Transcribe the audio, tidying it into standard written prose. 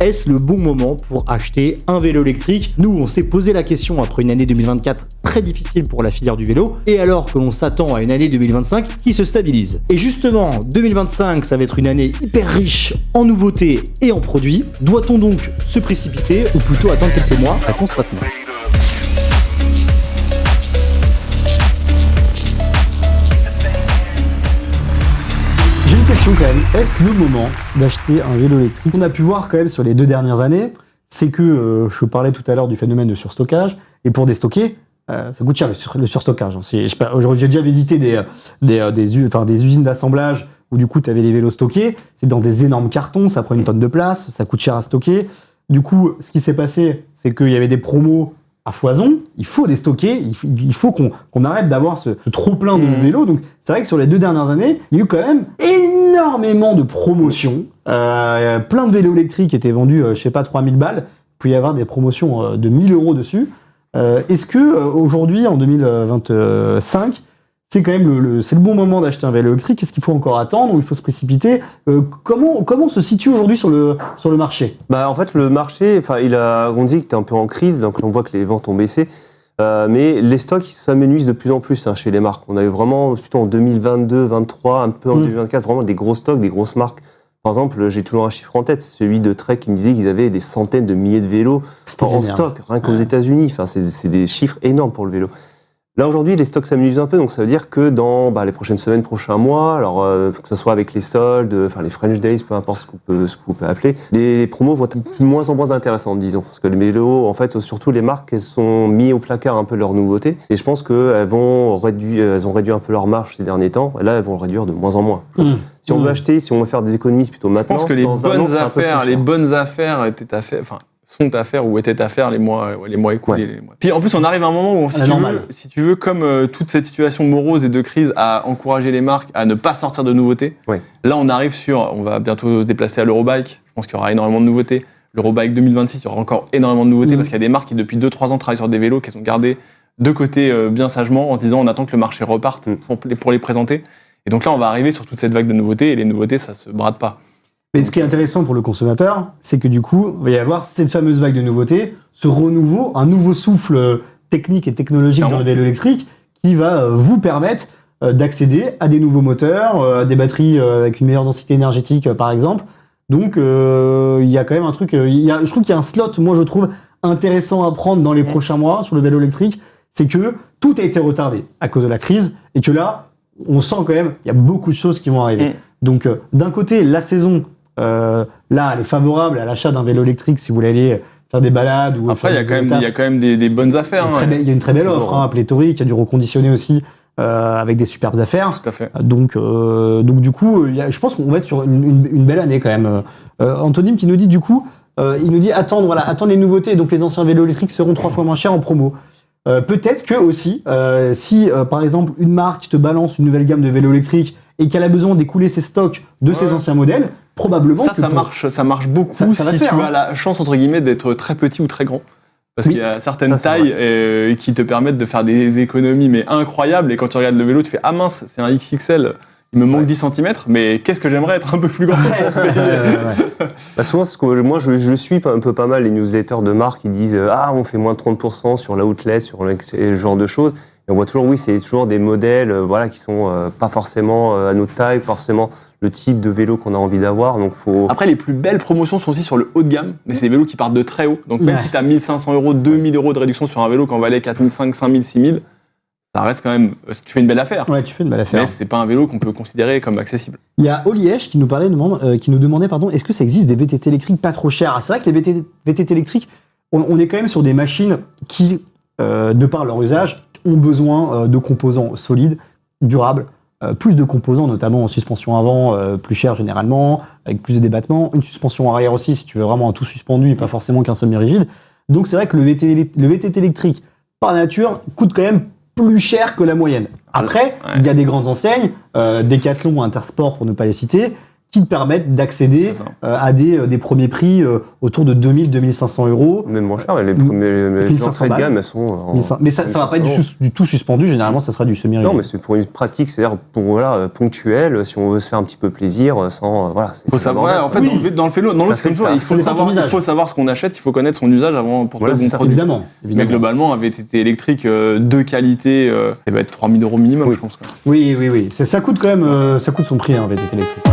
Est-ce le bon moment pour acheter un vélo électrique? Nous, on s'est posé la question après une année 2024 très difficile pour la filière du vélo, et alors que l'on s'attend à une année 2025 qui se stabilise. Et justement, 2025, ça va être une année hyper riche en nouveautés et en produits. Doit-on donc se précipiter ou plutôt attendre quelques mois? Réponse maintenant. J'ai une question quand même. Est-ce le moment d'acheter un vélo électrique? On a pu voir quand même sur les 2 dernières années, c'est que je parlais tout à l'heure du phénomène de surstockage, et pour déstocker, ça coûte cher le surstockage. J'ai déjà visité des usines d'assemblage où du coup tu avais les vélos stockés, c'est dans des énormes cartons, ça prend une tonne de place, ça coûte cher à stocker. Du coup, ce qui s'est passé, c'est qu'il y avait des promos à foison, il faut déstocker, il faut qu'on arrête d'avoir ce trop-plein de vélos. Donc c'est vrai que sur les 2 dernières années, il y a eu quand même énormément de promotions. Plein de vélos électriques étaient vendus, 3000 balles. Il peut y avoir des promotions de 1000 € dessus. Est-ce que aujourd'hui, en 2025, c'est quand même c'est le bon moment d'acheter un vélo électrique? Est-ce qu'il faut encore attendre ou il faut se précipiter? Comment on se situe aujourd'hui sur le marché? En fait, le marché, on dit qu'il était un peu en crise, donc on voit que les ventes ont baissé. Mais les stocks s'amenuisent de plus en plus chez les marques. On a eu vraiment, plutôt en 2022, 2023, un peu en 2024, vraiment des gros stocks, des grosses marques. Par exemple, j'ai toujours un chiffre en tête, celui de Trek qui me disait qu'ils avaient des centaines de milliers de vélos en stock, rien qu'aux États-Unis. C'est des chiffres énormes pour le vélo. Là, aujourd'hui, les stocks s'amenuisent un peu, donc ça veut dire que dans les prochaines semaines, prochains mois, alors que ce soit avec les soldes, les French Days, peu importe ce qu'on peut appeler, les promos vont être de moins en moins intéressantes, disons. Parce que les vélos, en fait, surtout les marques, elles sont mis au placard un peu leurs nouveautés. Et je pense qu'elles ont réduit un peu leur marge ces derniers temps. Et là, elles vont le réduire de moins en moins. Si on veut acheter, si on veut faire des économies plutôt maintenant, je pense que les bonnes affaires étaient à faire, sont à faire ou étaient à faire les mois écoulés. Ouais. Puis en plus, on arrive à un moment où, si tu veux, comme toute cette situation morose et de crise a encouragé les marques à ne pas sortir de nouveautés, là on arrive on va bientôt se déplacer à l'Eurobike, je pense qu'il y aura énormément de nouveautés. L'Eurobike 2026, il y aura encore énormément de nouveautés parce qu'il y a des marques qui depuis 2-3 ans travaillent sur des vélos qu'elles ont gardés de côté bien sagement en se disant on attend que le marché reparte pour les présenter. Et donc là, on va arriver sur toute cette vague de nouveautés et les nouveautés, ça se brade pas. Mais ce qui est intéressant pour le consommateur, c'est que du coup, il va y avoir cette fameuse vague de nouveautés, ce renouveau, un nouveau souffle technique et technologique dans le vélo électrique qui va vous permettre d'accéder à des nouveaux moteurs, à des batteries avec une meilleure densité énergétique par exemple. Donc il y a quand même un truc, je trouve qu'il y a un slot, moi je trouve intéressant à prendre dans les prochains mois sur le vélo électrique, c'est que tout a été retardé à cause de la crise et que là, on sent quand même il y a beaucoup de choses qui vont arriver. Donc d'un côté, la saison là, elle est favorable à l'achat d'un vélo électrique si vous voulez aller faire des balades. Ou après, il y a quand même des bonnes affaires. Il y a une très belle offre, pléthorique. Il y a du reconditionné aussi avec des superbes affaires. Tout à fait. Donc du coup, je pense qu'on va être sur une belle année quand même. Anthony qui nous dit du coup, il nous dit attendre les nouveautés. Donc les anciens vélos électriques seront 3 fois moins chers en promo. Peut-être que aussi, si par exemple une marque te balance une nouvelle gamme de vélos électriques et qu'elle a besoin d'écouler ses stocks de ses anciens modèles, probablement ça marche beaucoup si tu as la chance entre guillemets d'être très petit ou très grand. Parce qu'il y a certaines tailles qui te permettent de faire des économies mais incroyables, et quand tu regardes le vélo, tu fais ah mince, c'est un XXL. Il me manque 10 cm, mais qu'est-ce que j'aimerais être un peu plus grand. Souvent, moi je suis un peu pas mal les newsletters de marques qui disent on fait moins de 30% sur l'outlet, sur le genre de choses. Et on voit toujours, c'est toujours des modèles qui sont pas forcément à notre taille, pas forcément le type de vélo qu'on a envie d'avoir. Donc Après, les plus belles promotions sont aussi sur le haut de gamme, mais c'est des vélos qui partent de très haut. Donc même si tu as 1500 €, 2000 € de réduction sur un vélo quand on valait 4500, 5000, 6000, ça reste quand même. Tu fais une belle affaire. Ouais, tu fais une belle affaire. Mais c'est pas un vélo qu'on peut considérer comme accessible. Il y a Oliège qui nous demandait, est-ce que ça existe des VTT électriques pas trop chers? C'est vrai que les VTT électriques, on est quand même sur des machines qui, de par leur usage, ont besoin de composants solides, durables, plus de composants, notamment en suspension avant, plus cher généralement, avec plus de débattement, une suspension arrière aussi, si tu veux vraiment un tout suspendu et pas forcément qu'un semi-rigide. Donc c'est vrai que le VTT électrique, par nature, coûte quand même plus cher que la moyenne. Après, il y a des grandes enseignes, Decathlon, Intersport pour ne pas les citer, qui te permettent d'accéder à des premiers prix autour de 2000-2500 euros. Même moins cher, les entrées de gamme, elles sont... Mais ça va pas être du tout suspendu, généralement ça sera du semi-rigide. Non, mais c'est pour une pratique, c'est-à-dire pour ponctuel, si on veut se faire un petit peu plaisir, sans... Faut savoir, en fait, dans le vélo, il faut savoir ce qu'on achète, il faut connaître son usage avant pour trouver le bon produit. Évidemment. Mais globalement, un VTT électrique de qualité, ça va être 3 000 € minimum, je pense. Oui. Ça coûte quand même, ça coûte son prix, un VTT électrique.